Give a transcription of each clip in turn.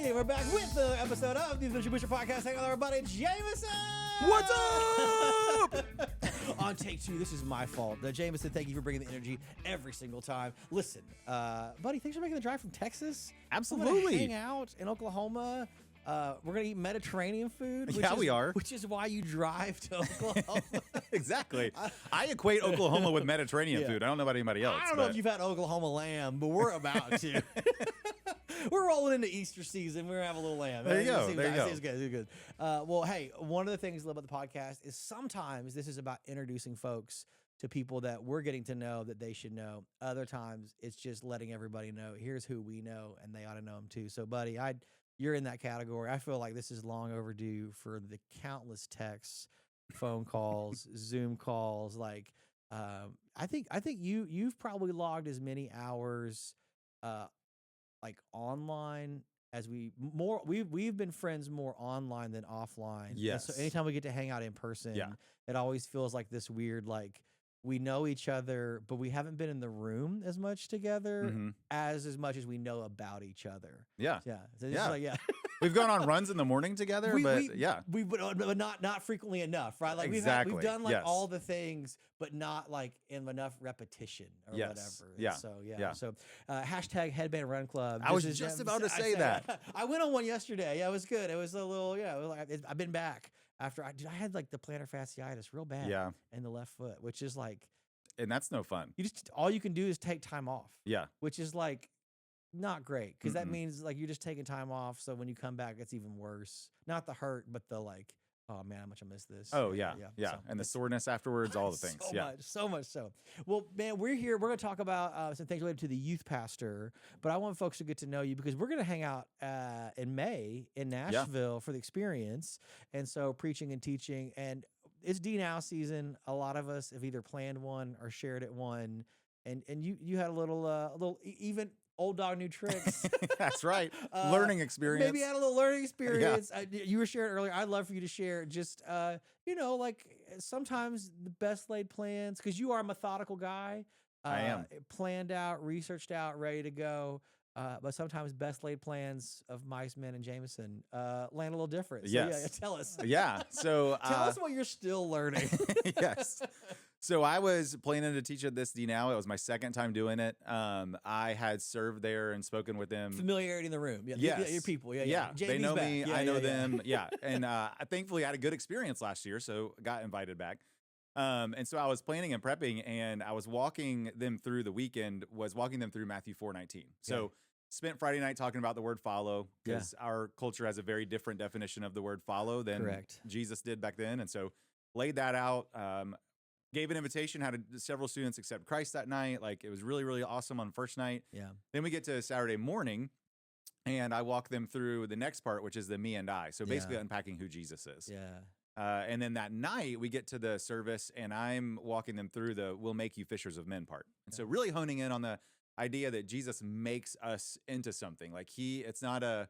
Hey, we're back with the episode of the Adventure Butcher Podcast. Hang on, everybody. Jameson! What's up? On take two, this is my fault. Jameson, thank you for bringing the energy every single time. Listen, buddy, thanks for making the drive from Texas. Absolutely. We're gonna hang out in Oklahoma. We're going to eat Mediterranean food. We are. Which is why you drive to Oklahoma. Exactly. I equate Oklahoma with Mediterranean food. I don't know about anybody else. I don't know if you've had Oklahoma lamb, but we're about to. We're rolling into Easter season. We're going to have a little lamb. There you go. It's good. It's good. Well, hey, one of the things I love about the podcast is sometimes this is about introducing folks to people that we're getting to know that they should know. Other times it's just letting everybody know, here's who we know, and they ought to know them too. So, buddy, you're in that category. I feel like this is long overdue for the countless texts, phone calls, Zoom calls. Like, I think you've probably logged as many hours, like online as we've been friends more online than offline. Yes. And so anytime we get to hang out in person, it always feels like this weird, like, we know each other, but we haven't been in the room as much together as much as we know about each other. Yeah. Yeah. So it's just like, We've gone on runs in the morning together, but not frequently enough, right? Like we've done like all the things, but not like in enough repetition or whatever. Yeah. So So hashtag Headband Run Club. I was just about to say that. I went on one yesterday. Yeah, it was good. It was a little, I've been back after I had like the plantar fasciitis real bad in the left foot, which is like, and that's no fun. All you can do is take time off. Yeah. Which is like not great because that means like you're just taking time off. So when you come back, it's even worse. Not the hurt, but the like, oh man, how much I miss this. Oh yeah. So and the soreness afterwards, all the things. So much so. Well, man, we're here. We're going to talk about some things related to the youth pastor, but I want folks to get to know you because we're going to hang out in May in Nashville for the experience. And so preaching and teaching, and it's D-Now season. A lot of us have either planned one or shared at one. And you had a little even old dog new tricks. That's right. Learning experience. Maybe you had a little learning experience. You were sharing earlier. I'd love for you to share just, like sometimes the best laid plans, because you are a methodical guy. I am. Planned out, researched out, ready to go. But sometimes best laid plans of Mice, Men, and Jameson land a little different. So, yes. Tell us. Yeah. So tell us what you're still learning. Yes. So I was planning to teach at this D-Now. It was my second time doing it. I had served there and spoken with them. Familiarity in the room. Yes. Your people. Yeah. Jamie's they know back. me. I know them. Yeah. And thankfully I had a good experience last year, so got invited back. And so I was planning and prepping, and I was walking them through Matthew 4:19. So spent Friday night talking about the word follow, because our culture has a very different definition of the word follow than Jesus did back then. And so laid that out, gave an invitation, had several students accept Christ that night. Like, it was really, really awesome on the first night. Yeah. Then we get to Saturday morning, and I walk them through the next part, which is the me and I. So basically unpacking who Jesus is. Yeah. And then that night we get to the service, and I'm walking them through the "we'll make you fishers of men" part. And so really honing in on the idea that Jesus makes us into something. Like, it's not a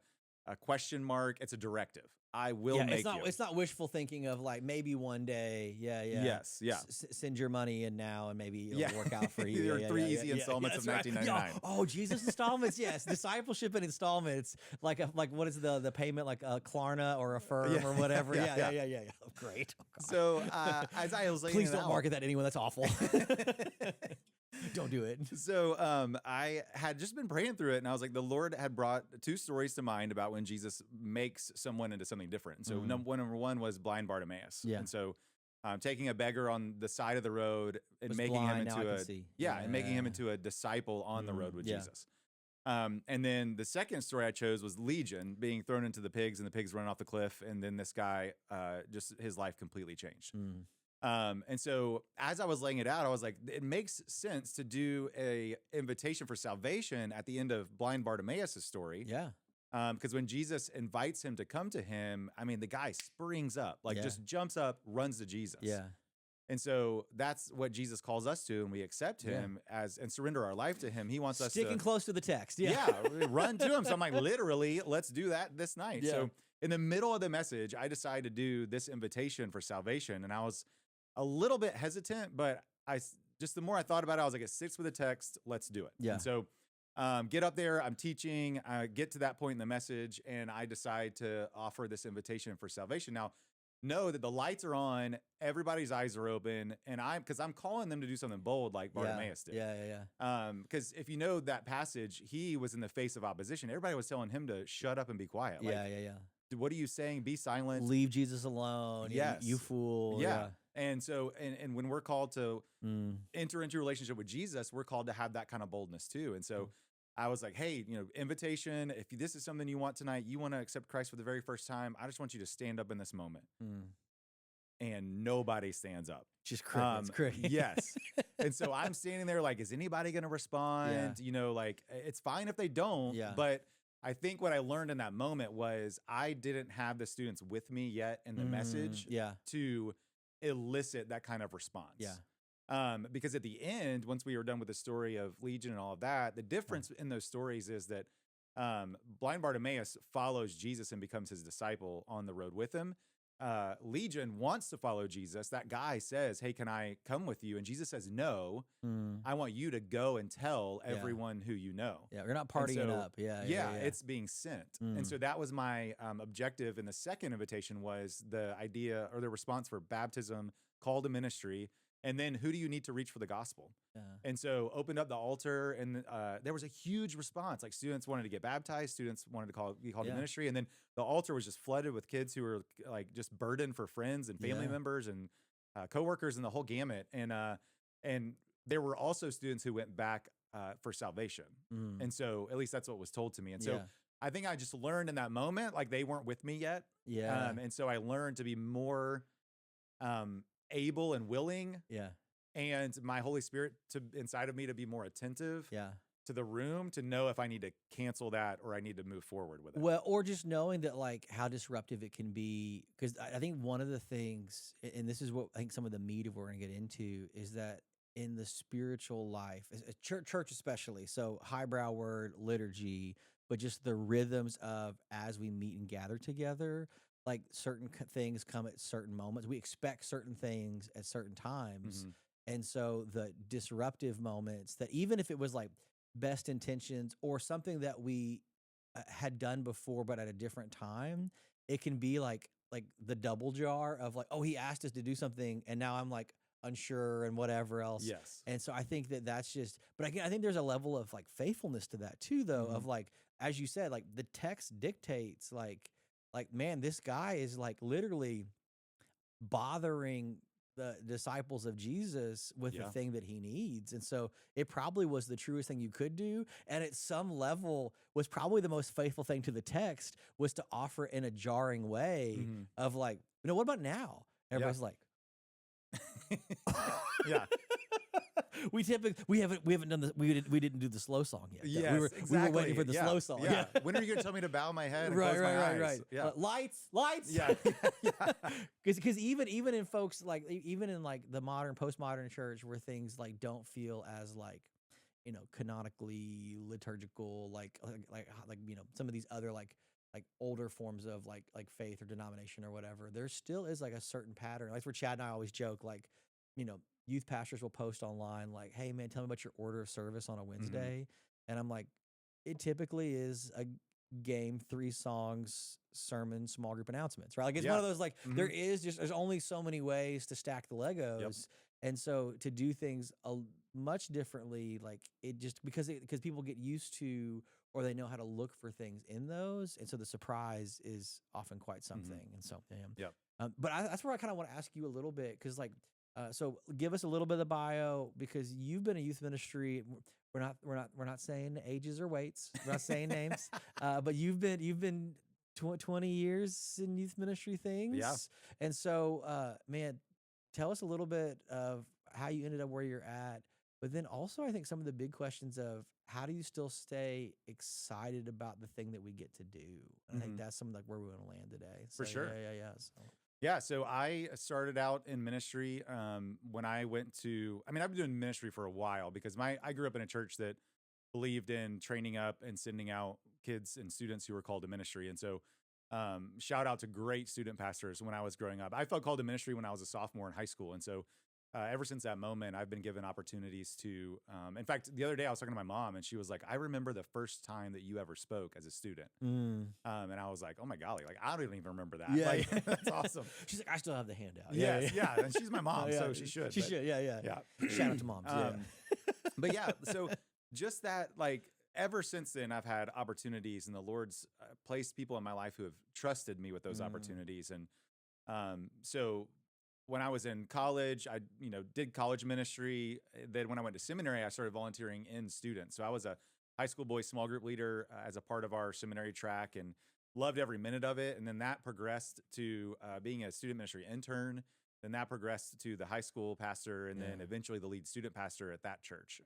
question mark, it's a directive. I will make you. It's not wishful thinking of like maybe one day. Yes. Send your money in now and maybe it'll work out for you. There are three easy installments of $19.99. Right. Oh, Jesus installments. Yes. Discipleship and installments. Like what is the payment, like a Klarna or a Firm or whatever. Yeah. Oh, great. Oh, so as I was laying please don't market that to anyone. That's awful. Don't do it. So I had just been praying through it, and I was like, the Lord had brought two stories to mind about when Jesus makes someone into something different. And so number one was blind Bartimaeus. Yeah. And so taking a beggar on the side of the road and making him into a disciple on the road with Jesus. And then the second story I chose was Legion being thrown into the pigs, and the pigs running off the cliff. And then this guy, just his life completely changed. And so as I was laying it out, I was like, it makes sense to do a invitation for salvation at the end of blind Bartimaeus' story. Yeah. Because when Jesus invites him to come to him, I mean, the guy springs up, just jumps up, runs to Jesus. Yeah. And so that's what Jesus calls us to, and we accept him and surrender our life to him. He wants us sticking close to the text. Run to him. So I'm like, literally, let's do that this night. Yeah. So in the middle of the message, I decided to do this invitation for salvation, and I was a little bit hesitant, but the more I thought about it, I was like, it sits with the text. Let's do it. Yeah. And so get up there, I'm teaching, I get to that point in the message, and I decide to offer this invitation for salvation. Now, know that the lights are on, everybody's eyes are open, and because I'm calling them to do something bold like Bartimaeus did. Because if you know that passage, he was in the face of opposition. Everybody was telling him to shut up and be quiet. What are you saying? Be silent. Leave Jesus alone. Yes. You fool. Yeah. And so, and when we're called to enter into a relationship with Jesus, we're called to have that kind of boldness too. And so I was like, hey, invitation, if this is something you want tonight, you want to accept Christ for the very first time, I just want you to stand up in this moment. And nobody stands up. Just crickets. Yes. And so I'm standing there like, is anybody going to respond? Like, it's fine if they don't, but I think what I learned in that moment was I didn't have the students with me yet in the message to elicit that kind of response. Because at the end, once we were done with the story of Legion and all of that, the difference in those stories is that blind Bartimaeus follows Jesus and becomes his disciple on the road with him. Legion wants to follow Jesus. That guy says, hey, can I come with you? And Jesus says, no, I want you to go and tell everyone who you know. You're not partying up. It's being sent. And so that was my objective. And the second invitation was the idea or the response for baptism, call to ministry. And then who do you need to reach for the gospel? And so opened up the altar, and there was a huge response. Like students wanted to get baptized, students wanted to be called to ministry, and then the altar was just flooded with kids who were like just burdened for friends and family members and coworkers and the whole gamut. And there were also students who went back for salvation. And so at least that's what was told to me. And so I think I just learned in that moment, like they weren't with me yet. And so I learned to be more able and willing, and my Holy Spirit inside of me to be more attentive, to the room, to know if I need to cancel that or I need to move forward with it. Well, or just knowing that like how disruptive it can be, because I think one of the things, and this is what I think some of the meat of what we're gonna get into, is that in the spiritual life, church especially, so highbrow word, liturgy, but just the rhythms of as we meet and gather together. Like certain things come at certain moments. We expect certain things at certain times. And so the disruptive moments that even if it was like best intentions or something that we had done before, but at a different time, it can be like the double jar of like, oh, he asked us to do something. And now I'm like unsure and whatever else. Yes. And so I think that's just, but again, I think there's a level of like faithfulness to that too, though, of like, as you said, like the text dictates like, man, this guy is like literally bothering the disciples of Jesus with the thing that he needs. And so it probably was the truest thing you could do. And at some level was probably the most faithful thing to the text, was to offer in a jarring way of like, what about now? Everybody's like, we haven't done this. We didn't do the slow song yet. Yes, we were waiting for the slow song. When are you gonna tell me to bow my head? And right. close my eyes? Yeah. Lights. Because even in folks like even in like the modern postmodern church where things like don't feel as like canonically liturgical like some of these other like older forms of like faith or denomination or whatever, there still is like a certain pattern. Like where Chad and I always joke, like, youth pastors will post online like, hey man, tell me about your order of service on a Wednesday. And I'm like, it typically is a game, 3 songs, sermon, small group announcements, right? Like it's one of those like there's only so many ways to stack the Legos. And so to do things much differently, like it just because people get used to, or they know how to look for things in those. And so the surprise is often quite something. And so, but that's where I kind of want to ask you a little bit. Cause like, so give us a little bit of the bio, because you've been a youth ministry. We're not saying ages or weights. We're not saying names, but you've been 20 years in youth ministry things. Yeah. And so, man, tell us a little bit of how you ended up where you're at, but then also I think some of the big questions of how do you still stay excited about the thing that we get to do? I think that's some like where we want to land today. So, For sure. Yeah. So I started out in ministry when I went to, I've been doing ministry for a while because I grew up in a church that believed in training up and sending out kids and students who were called to ministry. And so shout out to great student pastors when I was growing up. I felt called to ministry when I was a sophomore in high school. And so ever since that moment, I've been given opportunities to, in fact, the other day I was talking to my mom and she was like, I remember the first time that you ever spoke as a student. And I was like, oh my golly, like, I don't even remember that. Yeah, Like, yeah. that's awesome. She's like, I still have the handout. Yes, yeah. And she's my mom, Yeah. so she should. She but- should. Yeah. Yeah. Shout out to moms. Yeah. But yeah, so just that, like, ever since then, I've had opportunities, and the Lord's placed people in my life who have trusted me with those opportunities. And so when I was in college, I did college ministry. Then when I went to seminary, I started volunteering in students. So I was a high school boys small group leader as a part of our seminary track, and loved every minute of it. And then that progressed to being a student ministry intern. Then that progressed to the high school pastor, and then eventually the lead student pastor at that church.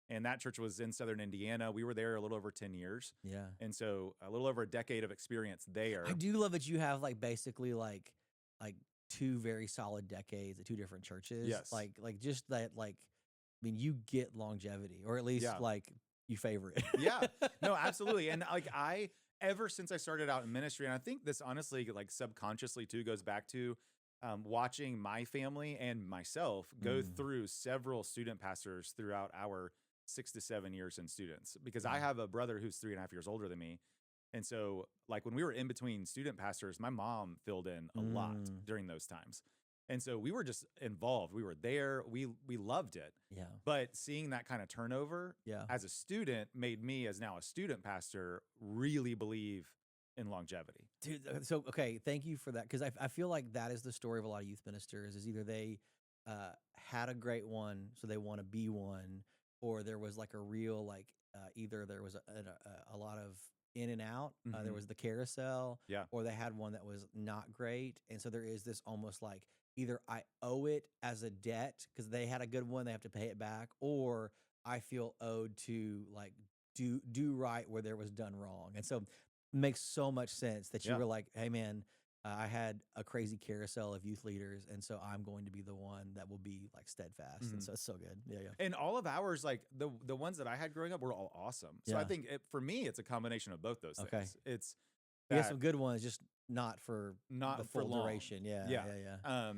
And that church was in Southern Indiana. We were there a little over 10 years. Yeah. And so a little over a decade of experience there. I do love that you have like basically like 2 very solid decades at 2 different churches. Yes. Like just that, like, I mean, you get longevity, or at least like you favor it. Yeah. No, absolutely. And like ever since I started out in ministry, and I think this honestly, like subconsciously too, goes back to watching my family and myself go through several student pastors throughout our 6 to 7 years in students, because I have a brother who's 3.5 years older than me. And so like when we were in between student pastors, my mom filled in a lot during those times. And so we were just involved. We were there. We loved it. Yeah. But seeing that kind of turnover as a student made me, as now a student pastor, really believe in longevity. Dude, so, okay, thank you for that. Because I feel like that is the story of a lot of youth ministers, is either they had a great one, so they want to be one, or there was like a real, like, either there was a lot of in and out, there was the carousel, or they had one that was not great. And so there is this almost like, either I owe it as a debt because they had a good one, they have to pay it back, or I feel owed to like do right where there was done wrong. And so it makes so much sense that you were like, hey man, I had a crazy carousel of youth leaders, and so I'm going to be the one that will be like steadfast. And so it's so good. Yeah. And all of ours, like the ones that I had growing up, were all awesome. So I think for me, it's a combination of both those things. It's you got some good ones, just not for the full long duration. Yeah.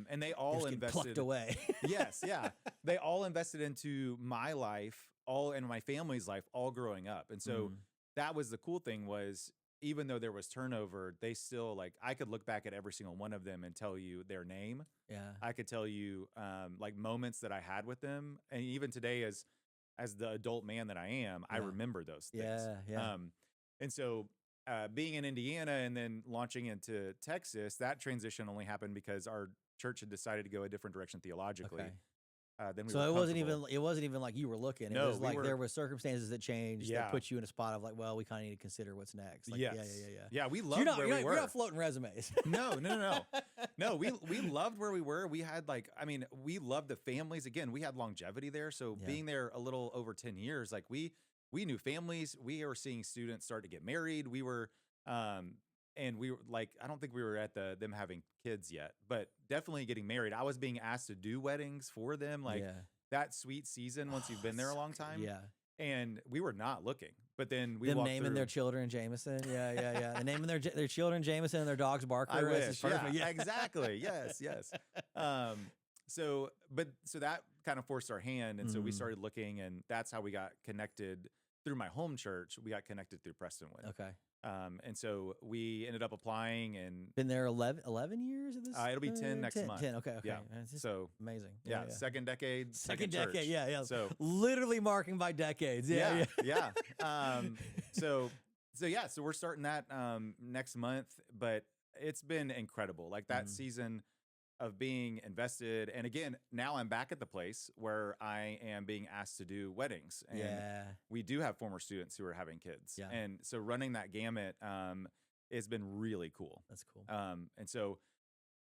And they all invested plucked away. Yes, yeah. They all invested into my life, all in my family's life, all growing up. And so that was the cool thing, was even though there was turnover, they still, like, I could look back at every single one of them and tell you their name. Yeah. I could tell you like moments that I had with them. And even today, as the adult man that I am, I remember those things. Yeah. And so being in Indiana and then launching into Texas, that transition only happened because our church had decided to go a different direction theologically. Okay. Then we so were it wasn't even like you were looking. It was like there were circumstances that changed that put you in a spot of like, well, we kind of need to consider what's next. Like, yes. Yeah. We loved where we were. You're not floating resumes. No. No, we loved where we were. We had we loved the families. Again, we had longevity there. So being there a little over 10 years, like we knew families. We were seeing students start to get married. We were, and we were like, I don't think we were at them having kids yet, but definitely getting married. I was being asked to do weddings for them, like that sweet season once you've been there a long time. Yeah. And we were not looking, but then we walked naming through. Their children Jameson. Yeah. And naming their children Jameson and their dogs Barker. I wish. Yeah, exactly. Yes. So that kind of forced our hand. And so we started looking, and that's how we got connected through my home church. We got connected through Prestonwood. Okay. And so we ended up applying, and been there 11 years of this. It'll be 10 next month. 10. Okay. Yeah. So amazing. Yeah. Second decade. Second decade. Church. Yeah. So literally marking by decades. Yeah. So we're starting that next month, but it's been incredible. Like that season of being invested. And again, now I'm back at the place where I am being asked to do weddings. And we do have former students who are having kids. Yeah. And so running that gamut has been really cool. That's cool. And so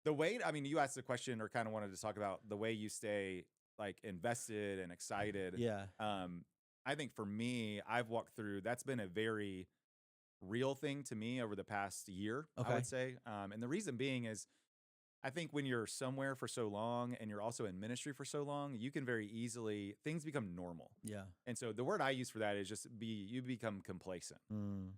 the way, you asked the question, or kind of wanted to talk about the way you stay like invested and excited. Yeah. I think for me, I've walked through, that's been a very real thing to me over the past year, I would say. And the reason being is, I think when you're somewhere for so long and you're also in ministry for so long, you can very easily, things become normal. Yeah. And so the word I use for that is just you become complacent.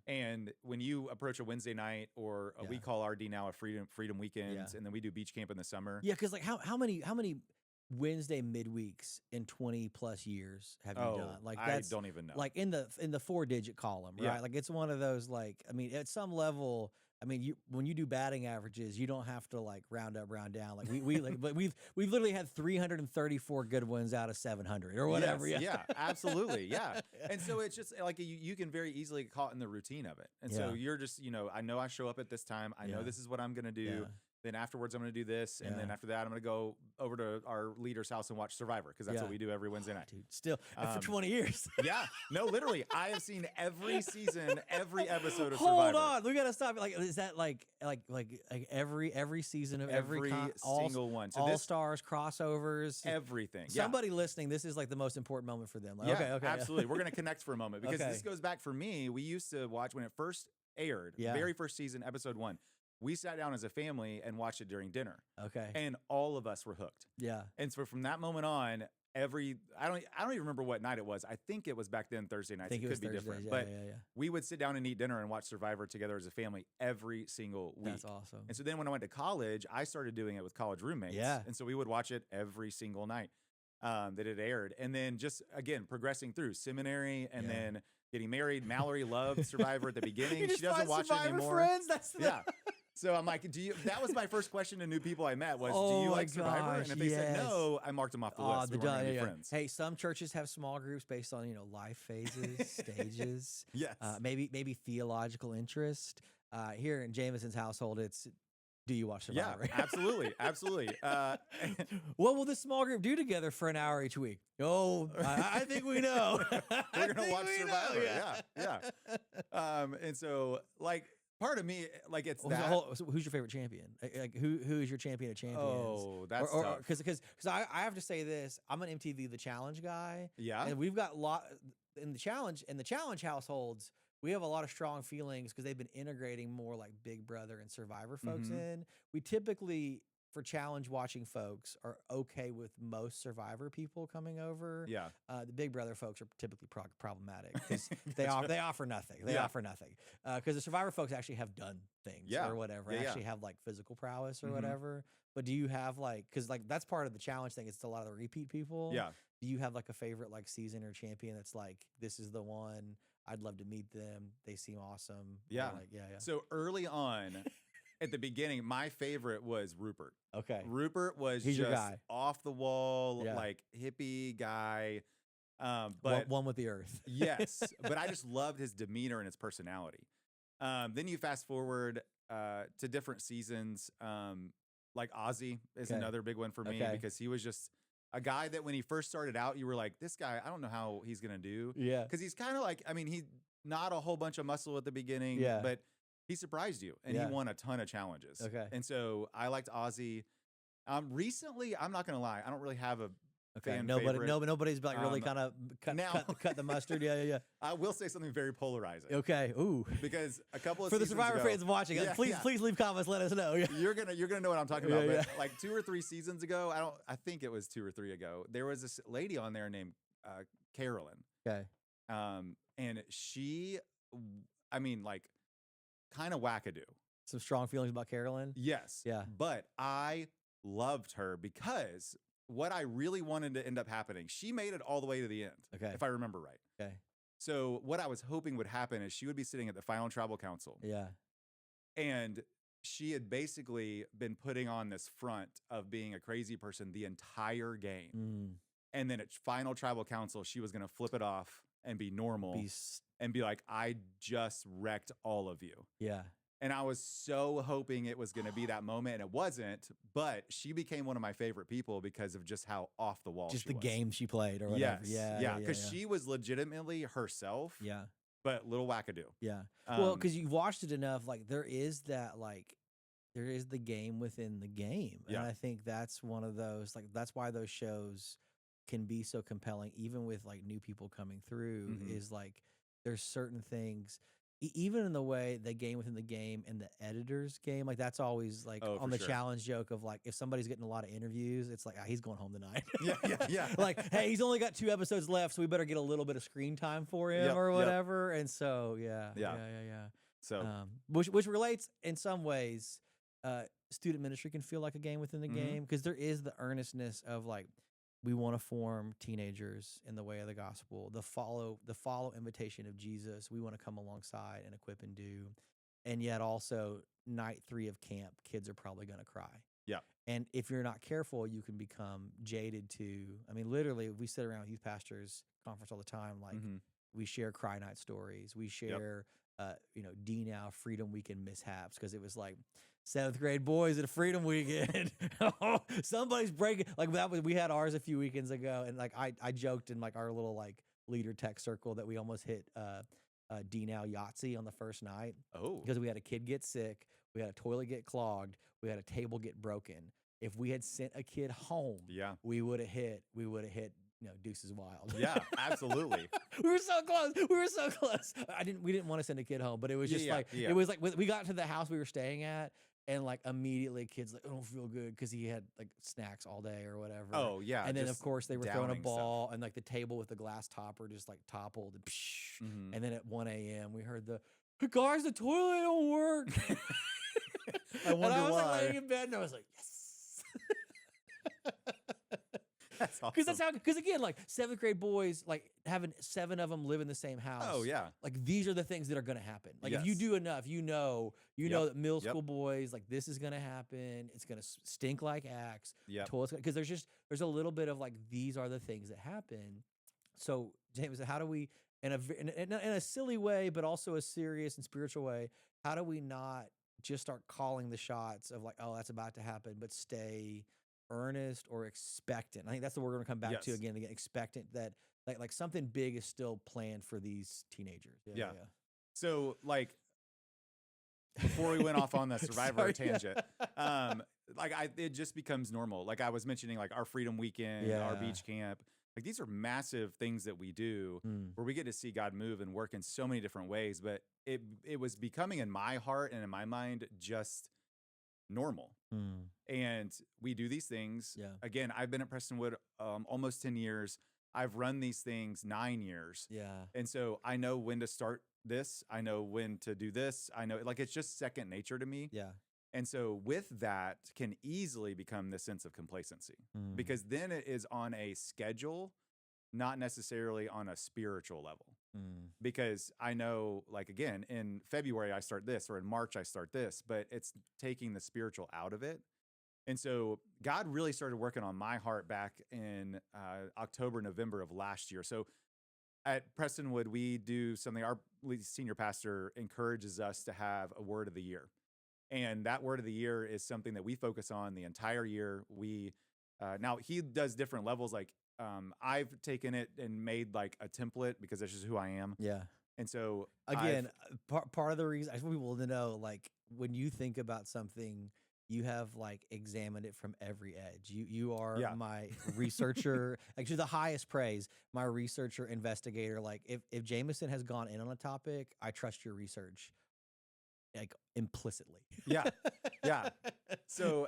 And when you approach a Wednesday night, or we call RD now a freedom weekends, and then we do beach camp in the summer. Yeah. Cause like how many Wednesday midweeks in 20 plus years have you done? Like I that's don't even know. like in the 4-digit column, right? Yeah. Like it's one of those like I mean at some level, I mean you when you do batting averages, you don't have to like round up, round down. Like we like but we've literally had 334 good ones out of 700 or whatever. Yes, Yeah. yeah, absolutely. Yeah. And so it's just like you can very easily get caught in the routine of it. And so Yeah. you're just, I know I show up at this time. I know Yeah. this is what I'm going to do. Yeah. Then afterwards, I'm going to do this. And then Yeah. after that, I'm going to go over to our leader's house and watch Survivor because that's Yeah. what we do every Wednesday night. Dude, still and for 20 years. Yeah. No, literally. I have seen every season, every episode of Hold Survivor. on, we gotta stop. Like, is that like every season of every single one. So all stars crossovers, everything. Yeah. Somebody listening, this is like the most important moment for them. Like, Yeah, okay, absolutely. We're going to connect for a moment because Okay. this goes back for me. We used to watch when it first aired, Yeah. very first season, episode 1. We sat down as a family and watched it during dinner, Okay, and all of us were hooked. yeah, And so from that moment on, I don't even remember what night it was. I think it was back then Thursday nights. I think it could was be Thursdays, different, yeah, but yeah. we would sit down and eat dinner and watch Survivor together as a family every single week. That's awesome. And so then when I went to college, I started doing it with college roommates. Yeah. And so we would watch it every single night that it aired. And then just, again, progressing through seminary and Yeah. then getting married. Mallory loved Survivor at the beginning. You just She doesn't find watch it Survivor anymore. friends? That's the Yeah. So I'm like, that was my first question to new people I met was, do Oh you my like Survivor? gosh, and if they said yes. no, I marked them off the list. We weren't gonna be friends. Hey, some churches have small groups based on life phases, stages. Yes. Maybe theological interest. Here in Jameson's household, it's do you watch Yeah, Survivor? absolutely. Absolutely. What will this small group do together for an hour each week? Oh, I think we know. We're going to watch Survivor. Yeah. And so, like, part of me, like, it's that. So who's your favorite champion? Like, who is your champion of champions? Oh, that's tough. Because I have to say this. I'm an MTV The Challenge guy. Yeah. And we've got a lot in the challenge households. We have a lot of strong feelings because they've been integrating more like Big Brother and Survivor folks in. We typically, for challenge watching folks, are okay with most Survivor people coming over. Yeah. The Big Brother folks are typically problematic because they offer nothing. They offer nothing because the Survivor folks actually have done things or whatever. Actually have like physical prowess or whatever. But do you have like because like that's part of the challenge thing? It's a lot of the repeat people. Yeah. Do you have like a favorite like season or champion that's like this is the one? I'd love to meet them. They seem awesome. Yeah. Yeah. So early on, at the beginning, my favorite was Rupert. Okay. Rupert was He's just your guy. off the wall, Yeah. like hippie guy. But one with the earth. yes, but I just loved his demeanor and his personality. Then you fast forward to different seasons. Like Ozzy is another big one for me because he was just a guy that when he first started out, you were like, this guy, I don't know how he's going to do. Yeah. Because he's kind of like, I mean, he's not a whole bunch of muscle at the beginning, but he surprised you and he won a ton of challenges. Okay. And so I liked Ozzy. Recently, I'm not going to lie, I don't really have a fan favorite. Nobody's like really kind of cut the mustard. Yeah. I will say something very polarizing. Okay. Ooh. Because a couple of For the seasons Survivor ago, fans watching, please leave comments. Let us know. you're gonna know what I'm talking about. Yeah, But like 2 or 3 seasons ago, I think it was 2 or 3 ago. There was this lady on there named Carolyn. Okay. And she, I mean, like, kind of wackadoo. Some strong feelings about Carolyn. Yes. Yeah. But I loved her because what I really wanted to end up happening, she made it all the way to the end. Okay. If I remember right. Okay. So what I was hoping would happen is she would be sitting at the final tribal council. Yeah. And she had basically been putting on this front of being a crazy person the entire game. And then at final tribal council, she was going to flip it off and be normal and be like, I just wrecked all of you. Yeah. And I was so hoping it was going to be that moment, and it wasn't. But she became one of my favorite people because of just how off the wall Just she the was. game she played or whatever. Yes. Yeah. Because she was legitimately herself. Yeah. But little wackadoo. Yeah. Well, because you've watched it enough, like there is the game within the game. And I think that's one of those, like, that's why those shows can be so compelling, even with like new people coming through, is like there's certain things, even in the way the game within the game and the editor's game, like that's always like on the challenge joke of like, if somebody's getting a lot of interviews, it's like, he's going home tonight. Yeah. Like, hey, he's only got 2 episodes left, so we better get a little bit of screen time for him or whatever. And so, yeah. So, which relates in some ways student ministry can feel like a game within the game, because there is the earnestness of like, we want to form teenagers in the way of the gospel, the follow invitation of Jesus. We want to come alongside and equip and do, and yet also night 3 of camp, kids are probably going to cry. Yeah. And if you're not careful, you can become jaded to, I mean, literally, we sit around with youth pastors conference all the time. Like, we share cry night stories. We share, D Now Freedom Weekend mishaps, because it was like 7th grade boys at a Freedom Weekend. Somebody's breaking, like we had ours a few weekends ago. And like, I joked in like our little like leader tech circle that we almost hit D Now Yahtzee on the first night. Oh. Because we had a kid get sick. We had a toilet get clogged. We had a table get broken. If we had sent a kid home, we would have hit, Deuces Wild. Yeah, absolutely. We were so close. We didn't want to send a kid home, but it was just it was like, we got to the house we were staying at, and like immediately kids like, I don't feel good, because he had like snacks all day or whatever. Oh yeah. And then of course they were throwing a ball stuff. and like the table with the glass topper just like toppled and and then at 1 a.m. we heard "Hey guys, the toilet don't work." I wonder was why. like laying in bed and I was like, yes. That's awesome. Because again, like 7th grade boys, like having 7 of them live in the same house. Oh yeah. Like these are the things that are going to happen. Like if you do enough, you know that middle school boys, like this is going to happen. It's going to stink like axe. Yeah. Because there's a little bit of like, these are the things that happen. So James, how do we, in a silly way, but also a serious and spiritual way, how do we not just start calling the shots of like, oh, that's about to happen, but stay earnest or expectant? I think that's the word we're gonna come back to again, expectant, that like something big is still planned for these teenagers. Yeah. So like, before we went off on the Survivor tangent, it just becomes normal. Like I was mentioning, like our Freedom Weekend, our beach camp, like these are massive things that we do where we get to see God move and work in so many different ways. But it was becoming in my heart and in my mind just normal. And we do these things. Again, I've been at Prestonwood almost 10 years. I've run these things 9 years. And so I know when to start this. I know when to do this. I know, like, it's just second nature to me. And so with that can easily become this sense of complacency, because then it is on a schedule, not necessarily on a spiritual level. Because I know, like, again, in February I start this, or in March I start this, but it's taking the spiritual out of it. And so God really started working on my heart back in October, November of last year. So at Prestonwood, we do something, our senior pastor encourages us to have a word of the year. And that word of the year is something that we focus on the entire year. We now he does different levels. Like I've taken it and made like a template because that's just who I am. And so again, part of the reason I just want people to know, like, when you think about something, you have like examined it from every edge. You are my researcher, actually the highest praise, my researcher, investigator. Like if Jameson has gone in on a topic, I trust your research, like implicitly. So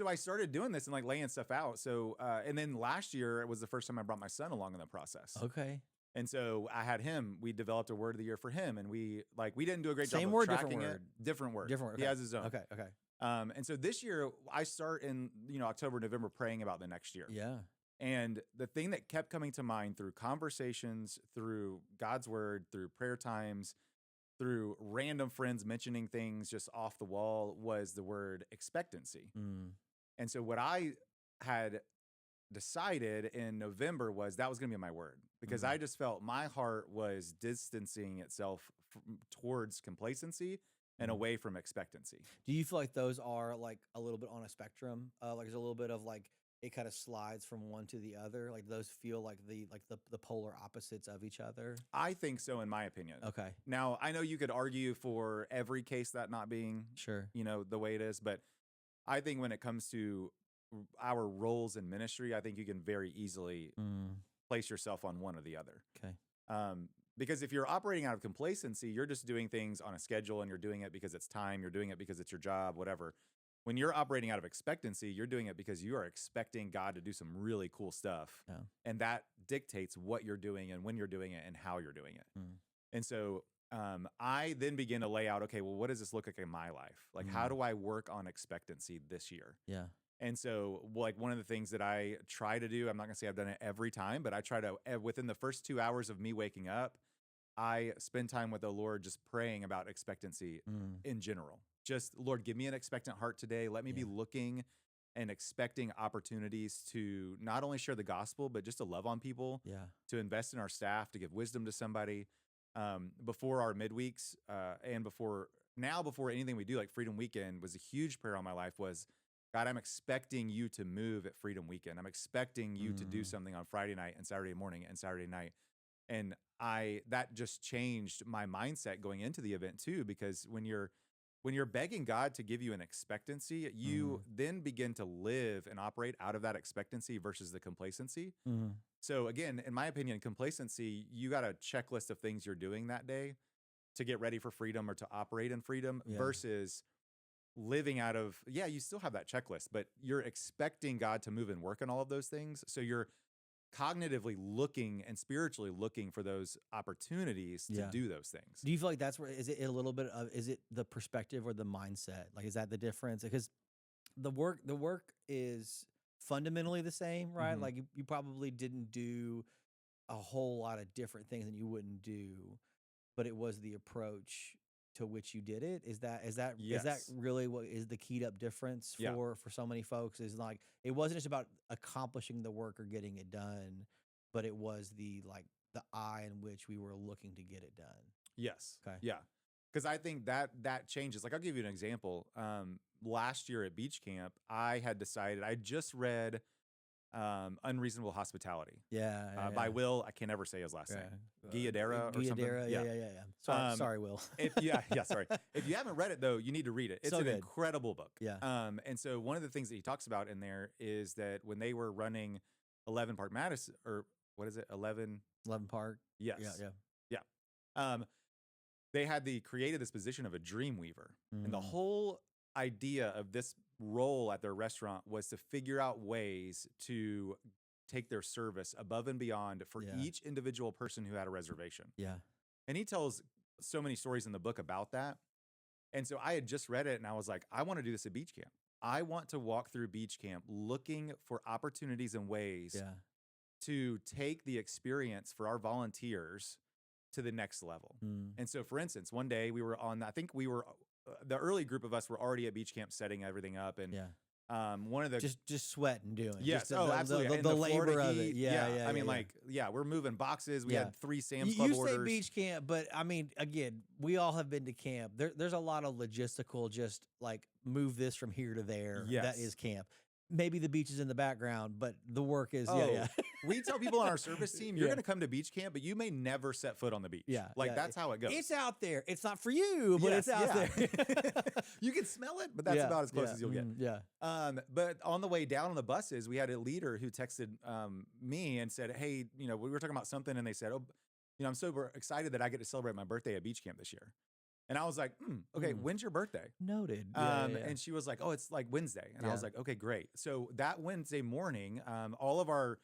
I started doing this and like laying stuff out. So and then last year it was the first time I brought my son along in the process. And so I had him. We developed a word of the year for him, and we didn't do a great job of tracking it. Different word. He has his own. Okay. And so this year I start in October, November praying about the next year. And the thing that kept coming to mind through conversations, through God's word, through prayer times, through random friends mentioning things just off the wall was the word expectancy. And so what I had decided in November was that was going to be my word, because I just felt my heart was distancing itself towards complacency and away from expectancy. Do you feel like those are like a little bit on a spectrum? Like there's a little bit of like it kind of slides from one to the other. Like those feel like the polar opposites of each other. I think so, in my opinion. Okay. Now I know you could argue for every case that not being the way it is, but I think when it comes to our roles in ministry, I think you can very easily place yourself on one or the other. Okay. Because if you're operating out of complacency, you're just doing things on a schedule and you're doing it because it's time, you're doing it because it's your job, whatever. When you're operating out of expectancy, you're doing it because you are expecting God to do some really cool stuff. And that dictates what you're doing and when you're doing it and how you're doing it. And so I then begin to lay out, okay, well, what does this look like in my life? Like, how do I work on expectancy this year? Yeah. And so, like, one of the things that I try to do, I'm not going to say I've done it every time, but I try to, within the first 2 hours of me waking up, I spend time with the Lord just praying about expectancy in general. Just, Lord, give me an expectant heart today. Let me be looking and expecting opportunities to not only share the gospel, but just to love on people, to invest in our staff, to give wisdom to somebody. Before our midweeks and before anything we do, like Freedom Weekend was a huge prayer on my life was, God, I'm expecting you to move at Freedom Weekend. I'm expecting you to do something on Friday night and Saturday morning and Saturday night. And that just changed my mindset going into the event too, because when you're begging God to give you an expectancy, you then begin to live and operate out of that expectancy versus the complacency. So again, in my opinion, complacency, you got a checklist of things you're doing that day to get ready for freedom or to operate in freedom versus living out of, you still have that checklist, but you're expecting God to move and work on all of those things. So you're cognitively looking and spiritually looking for those opportunities to do those things. Do you feel like that's where, is it a little bit of, is it the perspective or the mindset? Like, is that the difference? Because the work is fundamentally the same, right? Like you probably didn't do a whole lot of different things than you wouldn't do, but it was the approach to which you did it. Is that really what is the keyed up difference for so many folks? Is like, it wasn't just about accomplishing the work or getting it done, but it was the eye in which we were looking to get it done. Yes. Okay. Yeah. Because I think that changes. Like, I'll give you an example. Last year at beach camp, I had decided, I just read Unreasonable Hospitality. By Will, I can't ever say his last name. Guilladera or something. Yeah. Sorry, Will. Sorry. If you haven't read it though, you need to read it. It's an incredible book. Yeah. And so one of the things that he talks about in there is that when they were running 11 Park Madison, or what is it? 11 Park. Yes. Yeah. They had created this position of a dream weaver. And the whole idea of this role at their restaurant was to figure out ways to take their service above and beyond for each individual person who had a reservation. Yeah. And he tells so many stories in the book about that. And so I had just read it and I was like, I want to do this at beach camp. I want to walk through beach camp looking for opportunities and ways to take the experience for our volunteers to the next level. And so, for instance, one day we were the early group of us were already at beach camp setting everything up. And one of the just sweating doing it. Yes. Absolutely. The labor of it. I mean, we're moving boxes. We had 3 Sam's Club orders. You say beach camp, but I mean, again, we all have been to camp. There's a lot of logistical, just like move this from here to there. Yes. That is camp. Maybe the beach is in the background, but the work is, We tell people on our service team, you're going to come to beach camp, but you may never set foot on the beach. That's how it goes. It's out there. It's not for you, but it's out there. You can smell it, but that's about as close as you'll get. But on the way down on the buses, we had a leader who texted me and said, hey, we were talking about something, and they said, I'm super excited that I get to celebrate my birthday at beach camp this year. And I was like, okay, when's your birthday? Noted. And she was like, oh, it's like Wednesday. And I was like, okay, great. So that Wednesday morning, all of our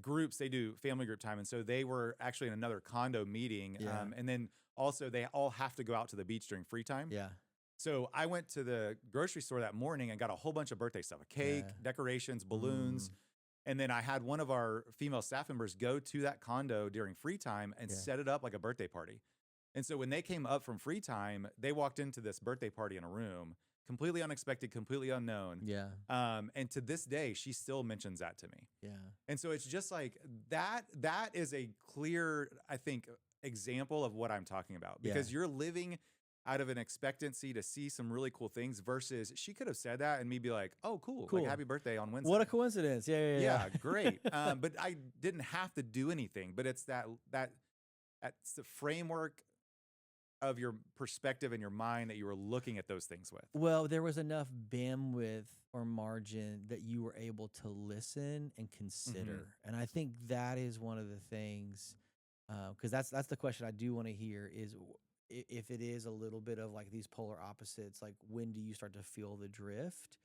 groups, they do family group time. And so they were actually in another condo meeting. And then also they all have to go out to the beach during free time. Yeah. So I went to the grocery store that morning and got a whole bunch of birthday stuff, a cake, decorations, balloons. And then I had one of our female staff members go to that condo during free time and set it up like a birthday party. And so when they came up from free time, they walked into this birthday party in a room, completely unexpected, completely unknown. Yeah. And to this day, she still mentions that to me. Yeah. And so it's just like that is a clear, I think, example of what I'm talking about, because you're living out of an expectancy to see some really cool things versus she could have said that and me be like, oh, cool. Like, happy birthday on Wednesday. What a coincidence. Yeah. Great. But I didn't have to do anything, but it's that's the framework of your perspective and your mind that you were looking at those things with. Well, there was enough bandwidth or margin that you were able to listen and consider. And I think that is one of the things, because that's the question I do want to hear is, if it is a little bit of like these polar opposites, like when do you start to feel the drift?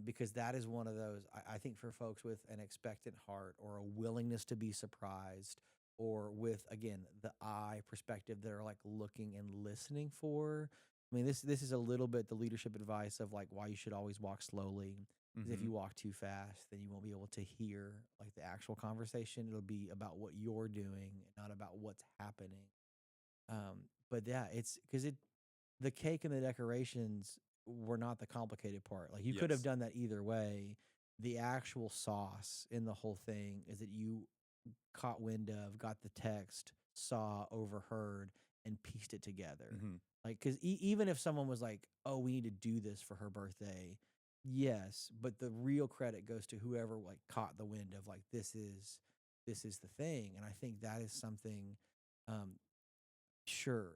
Because that is one of those, I think, for folks with an expectant heart or a willingness to be surprised or with, again, the I perspective that are like looking and listening for. I mean, this is a little bit the leadership advice of like why you should always walk slowly. Because if Hmm. you walk too fast, then you won't be able to hear like the actual conversation. It'll be about what you're doing, not about what's happening. But yeah, it's because it the cake and the decorations were not the complicated part. Like you could have Yes. done that either way. The actual sauce in the whole thing is that you caught wind of, got the text, saw, overheard, and pieced it together. Hmm. Like, because even if someone was like, "Oh, we need to do this for her birthday," yes, but the real credit goes to whoever like caught the wind of like this is the thing, and I think that is something. Um, Sure,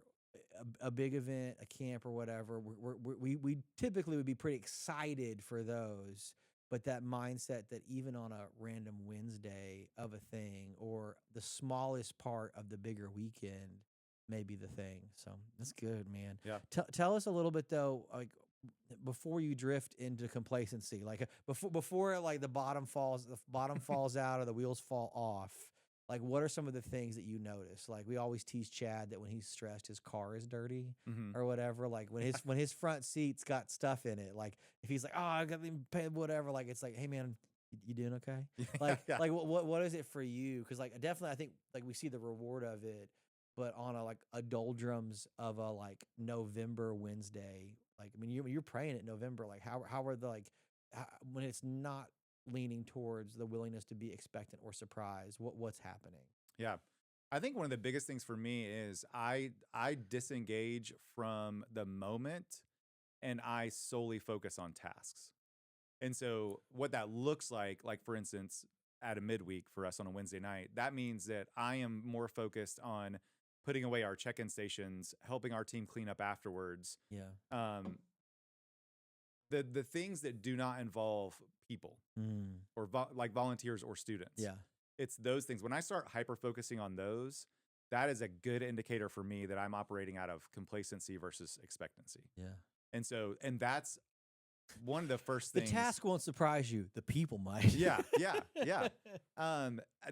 a big event, a camp or whatever, we typically would be pretty excited for those, but that mindset that even on a random Wednesday of a thing or the smallest part of the bigger weekend may be the thing. So that's good, man. Yeah. Tell us a little bit though, like before you drift into complacency, like before like the bottom falls out or the wheels fall off, like, what are some of the things that you notice? Like, we always tease Chad that when he's stressed, his car is dirty Hmm. or whatever. Like when his front seat's got stuff in it. Like if he's like, oh, I got the pay whatever. Like it's like, hey man, you doing okay? Yeah. Like Yeah. like what is it for you? Because like definitely, I think like we see the reward of it, but on a like a doldrums of a like November Wednesday. Like I mean, you're praying at November. Like how are the like when it's not leaning towards the willingness to be expectant or surprised, what's happening? Yeah. I think one of the biggest things for me is I disengage from the moment and I solely focus on tasks. And so what that looks like for instance, at a midweek for us on a Wednesday night, that means that I am more focused on putting away our check-in stations, helping our team clean up afterwards. Yeah. Um, the things that do not involve people Mm. or like volunteers or students. Yeah. It's those things. When I start hyper focusing on those, that is a good indicator for me that I'm operating out of complacency versus expectancy. Yeah. And that's one of the first The things. task won't surprise you. The people might. Yeah, yeah, yeah.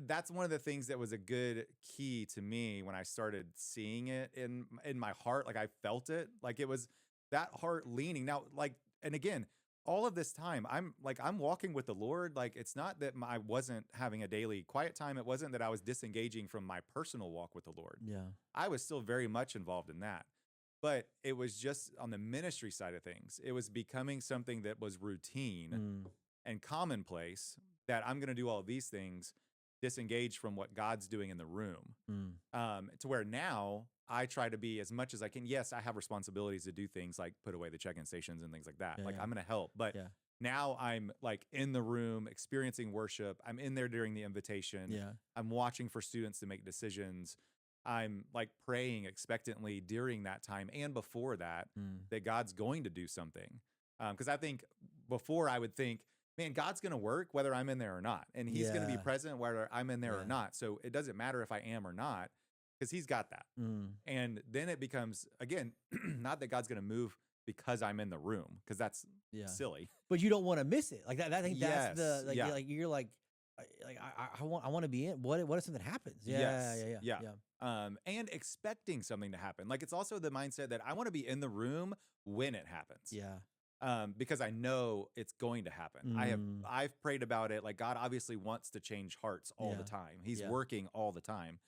That's one of the things that was a good key to me when I started seeing it in my heart. Like I felt it. Like it was that heart leaning. Now, like, and again, all of this time, I'm walking with the Lord. Like it's not that I wasn't having a daily quiet time. It wasn't that I was disengaging from my personal walk with the Lord. Yeah. I was still very much involved in that. But it was just on the ministry side of things. It was becoming something that was routine Mm. and commonplace, that I'm going to do all of these things, disengage from what God's doing in the room. Mm. To where now I try to be as much as I can. Yes, I have responsibilities to do things like put away the check-in stations and things like that. Yeah, Like yeah. I'm going to help, but Yeah. now I'm like in the room experiencing worship. I'm in there during the invitation. Yeah. I'm watching for students to make decisions. I'm like praying expectantly during that time and before that, Mm. that God's going to do something. Because I think before I would think, man, God's going to work whether I'm in there or not. And he's going to be Yeah. present whether I'm in there or Yeah. not. So it doesn't matter if I am or not, because he's got that. Mm. And then it becomes, again, not that God's going to move because I'm in the room, because that's Yeah. silly. But you don't want to miss it. Like that. I think that's the Yes. like. Yeah. You're like I want to be in. What if something happens? Yeah. Yes. Yeah. Yeah. Yeah. And expecting something to happen. Like it's also the mindset that I want to be in the room when it happens. Yeah. Because I know it's going to happen. Mm. I've prayed about it. Like God obviously wants to change hearts all Yeah. the time. He's Yeah. working all the time.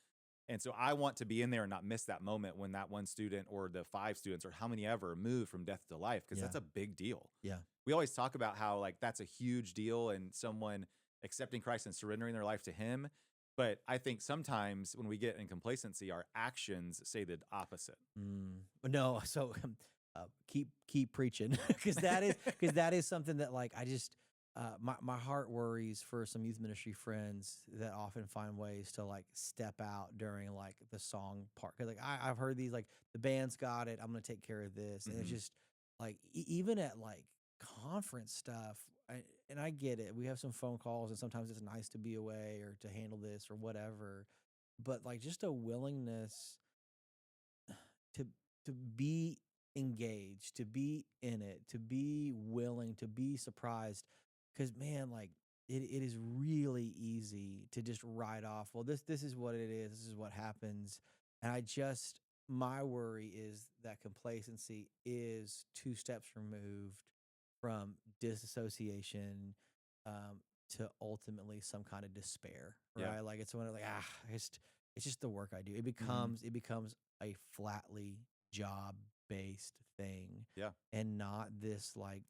And so I want to be in there and not miss that moment when that one student or the 5 students or how many ever move from death to life, because Yeah. that's a big deal. Yeah. We always talk about how like that's a huge deal and someone accepting Christ and surrendering their life to him. But I think sometimes when we get in complacency, our actions say the opposite. But no, so keep preaching because that is something that like I just my heart worries for some youth ministry friends that often find ways to like step out during like the song part. 'Cause like I've heard these like the band's got it. I'm gonna take care of this, and it's Mhm. just like even at like conference stuff. And I get it. We have some phone calls, and sometimes it's nice to be away or to handle this or whatever. But like just a willingness to be engaged, to be in it, to be willing, to be surprised. Because man, like it is really easy to just write off, well, this is what it is, this is what happens. And my worry is that complacency is two steps removed from disassociation, um, to ultimately some kind of despair, Yeah. right? Like it's one of like, it's just the work I do. Hmm. It becomes a flatly job based thing Yeah. and not this like,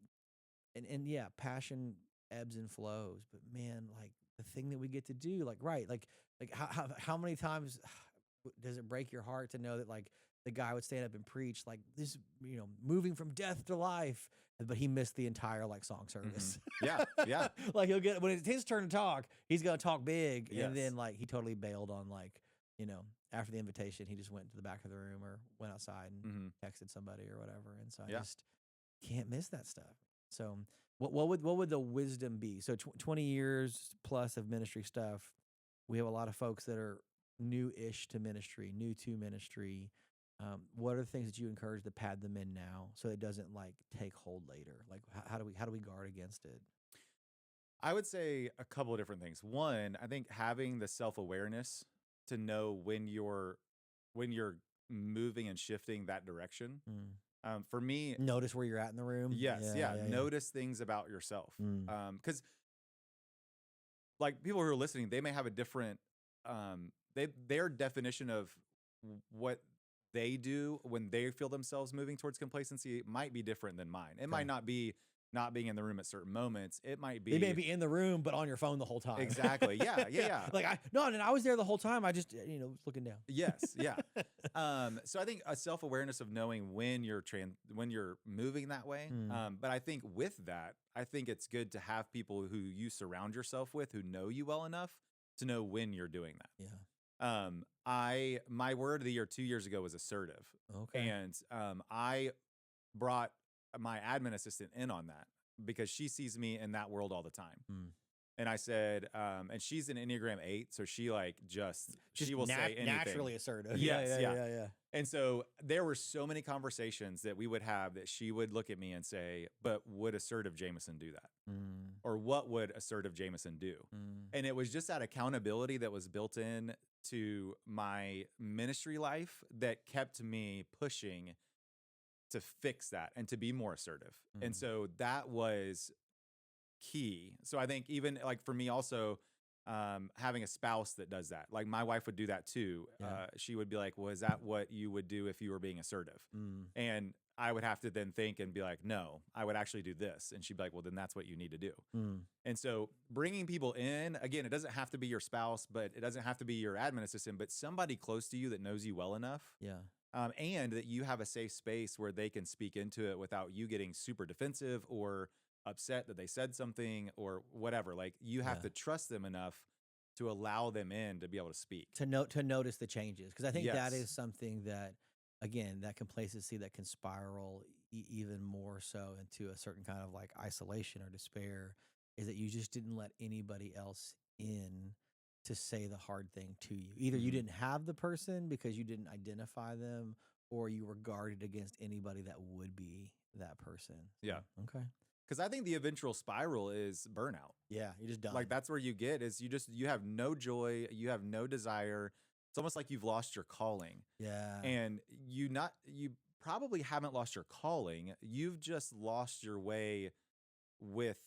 and yeah, passion ebbs and flows, but man, like the thing that we get to do, like, right, like how many times does it break your heart to know that like the guy would stand up and preach like this, moving from death to life, but he missed the entire like song Hmm. service. Yeah. Yeah. Like he'll get when it's his turn to talk, he's gonna talk big, and Yes. then like he totally bailed on like, you know, after the invitation, he just went to the back of the room or went outside and Hmm. texted somebody or whatever. And so I Yeah. just can't miss that stuff. So what would the wisdom be? So 20 years plus of ministry stuff. We have a lot of folks that are new-ish to ministry, new to ministry. What are the things that you encourage to pad them in now so it doesn't like take hold later? Like how do we guard against it? I would say a couple of different things. One, I think having the self-awareness to know when you're moving and shifting that direction. Mm. For me, Notice where you're at in the room. yes, Yeah, yeah, yeah, yeah. notice things about yourself. Mm. Because like people who are listening, they may have a different their definition of what they do when they feel themselves moving towards complacency might be different than mine. It might Okay. not be not being in the room at certain moments. It might They may be be in the room, but on your phone the whole time. exactly. Yeah, yeah, Yeah. yeah. Like no, and I was there the whole time. I just, was looking down. Yes, yeah. So I think a self-awareness of knowing when you're moving that way. Mm. But I think with that, I think it's good to have people who you surround yourself with who know you well enough to know when you're doing that. Yeah. My word of the year 2 years ago was assertive, Okay. and I brought my admin assistant in on that because she sees me in that world all the time. Mm. And I said, and she's an Enneagram 8, so she like Just she will say anything. naturally assertive. Yes, Yeah, yeah, yeah. yeah, yeah. And so there were so many conversations that we would have that she would look at me and say, "But would assertive Jameson do that? Mm. Or what would assertive Jameson do?" Mm. And it was just that accountability that was built in to my ministry life that kept me pushing to fix that and to be more assertive. And Mm. so that was key. So I think even like for me also, having a spouse that does that, like my wife would do that too. Yeah. She would be like, "Well, is that what you would do if you were being assertive?" Mm. And I would have to then think and be like, "No, I would actually do this." And she'd be like, "Well, then that's what you need to do." Mm. And so bringing people in, again, it doesn't have to be your spouse, but it doesn't have to be your admin assistant, but somebody close to you that knows you well enough. Yeah. And that you have a safe space where they can speak into it without you getting super defensive or upset that they said something or whatever. Like you have Yeah. to trust them enough to allow them in to be able to speak. To notice the changes, because I think that Yes. is something that, again, that complacency that can spiral even more so into a certain kind of like isolation or despair, is that you just didn't let anybody else in to say the hard thing to you. Either you Mhm. didn't have the person because you didn't identify them, or you were guarded against anybody that would be that person. Yeah. So, okay. Because I think the eventual spiral is burnout. Yeah, you're just done. Like that's where you get is you have no joy, you have no desire. It's almost like you've lost your calling. Yeah. And you probably haven't lost your calling. You've just lost your way with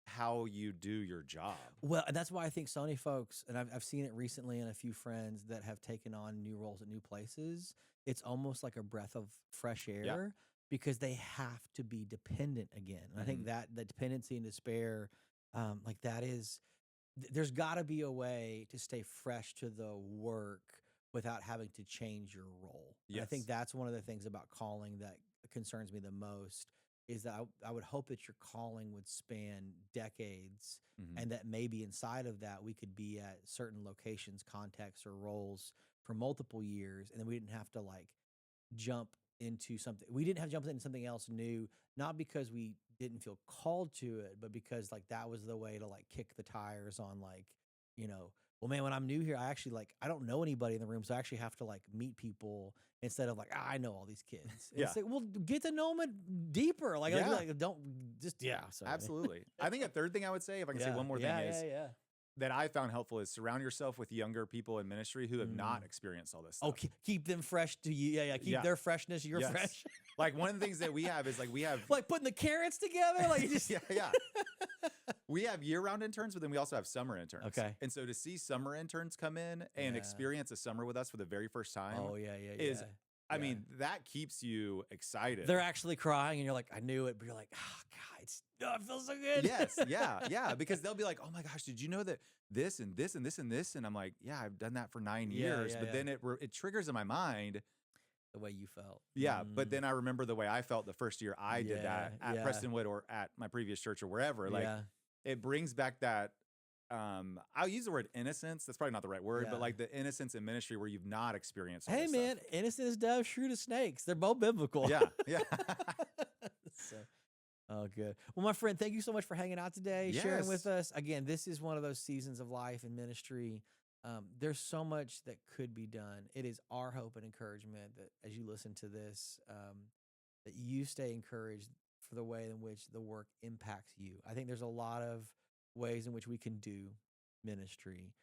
how you do your job. Well, and that's why I think so many folks, and I've seen it recently in a few friends that have taken on new roles at new places. It's almost like a breath of fresh air because they have to be dependent again. And I think Mhm. that the dependency and despair, like that is, there's got to be a way to stay fresh to the work without having to change your role. And I think Yes. that's one of the things about calling that concerns me the most, is that I would hope that your calling would span decades, Mhm. and that maybe inside of that we could be at certain locations, contexts, or roles for multiple years, and then we didn't have to like jump into something. We didn't have to jump into something else new, not because we didn't feel called to it, but because like that was the way to like kick the tires on like, you know, Well, man, when I'm new here, I actually I don't know anybody in the room, so I actually have to meet people instead of I know all these kids. And Yeah. it's well, get to know them deeper. Yeah. Don't just So Absolutely. I think a third thing I would say, if I can say yeah, one more yeah, thing, is yeah. that I found helpful is surround yourself with younger people in ministry who have not experienced all this stuff. Oh, keep them fresh to you. Yeah, yeah. Keep their freshness. You're Yes. fresh. Like one of the things that we have is we have Putting the carrots together. You just yeah. We have year-round interns, but then we also have summer interns. Okay. And so to see summer interns come in and Yeah. experience a summer with us for the very first time, Oh yeah, is I Yeah. mean, that keeps you excited. They're actually crying, and you're like, I knew it, but you're like, oh God, it feels so good. Yes, yeah, because they'll be like, oh my gosh, did you know that this and this and this and this? And I'm like, yeah, I've done that for 9 years, yeah, but then it triggers in my mind. The way you felt. Yeah, but then I remember the way I felt the first year I did that at yeah. Prestonwood or at my previous church or wherever. Yeah. It brings back that. I'll use the word innocence. That's probably not the right word, Yeah. but the innocence in ministry where you've not experienced. All Hey this man, stuff. innocent as doves, shrewd as snakes. They're both biblical. Yeah, yeah. Oh, good. Well, my friend, thank you so much for hanging out today, sharing with Yes. us. Again, this is one of those seasons of life and ministry. There's so much that could be done. It is our hope and encouragement that as you listen to this, that you stay encouraged for the way in which the work impacts you. I think there's a lot of ways in which we can do ministry,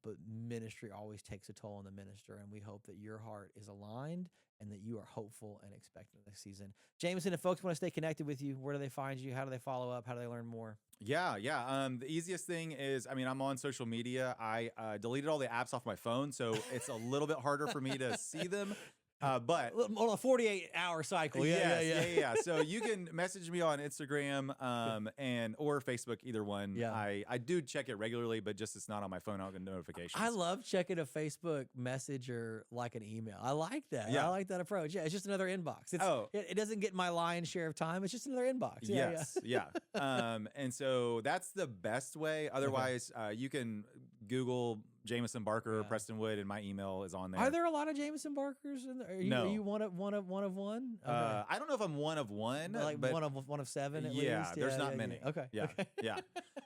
but ministry always takes a toll on the minister. And we hope that your heart is aligned and that you are hopeful and expectant this season. Jameson, if folks want to stay connected with you, where do they find you? How do they follow up? How do they learn more? Yeah. The easiest thing is, I'm on social media. I deleted all the apps off my phone, so it's a little bit harder for me to see them. But on a 48-hour cycle. Yeah. So you can message me on Instagram or Facebook, either one. Yeah. I do check it regularly, but just it's not on my phone. I'll get notifications. I love checking a Facebook message or an email. I like that. Yeah. I like that approach. Yeah, it's just another inbox. It doesn't get my lion's share of time. It's just another inbox. Yeah. And so that's the best way. Otherwise, you can Google Jameson Barker, Prestonwood, and my email is on there. Are there a lot of Jameson Barkers? No. Are you one of one? Okay. I don't know if I'm one of one, but one of seven at least. There's not many. Okay. Yeah.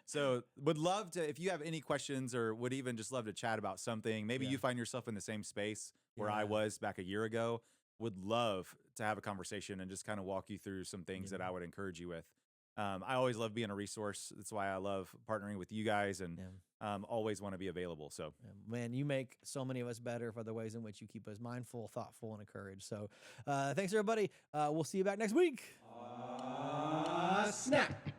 So would love to, if you have any questions or would even just love to chat about something, maybe you find yourself in the same space where I was back a year ago, would love to have a conversation and just kind of walk you through some things that I would encourage you with. I always love being a resource. That's why I love partnering with you guys and always want to be available. So, man, you make so many of us better for the ways in which you keep us mindful, thoughtful, and encouraged. So thanks, everybody. We'll see you back next week. Snap.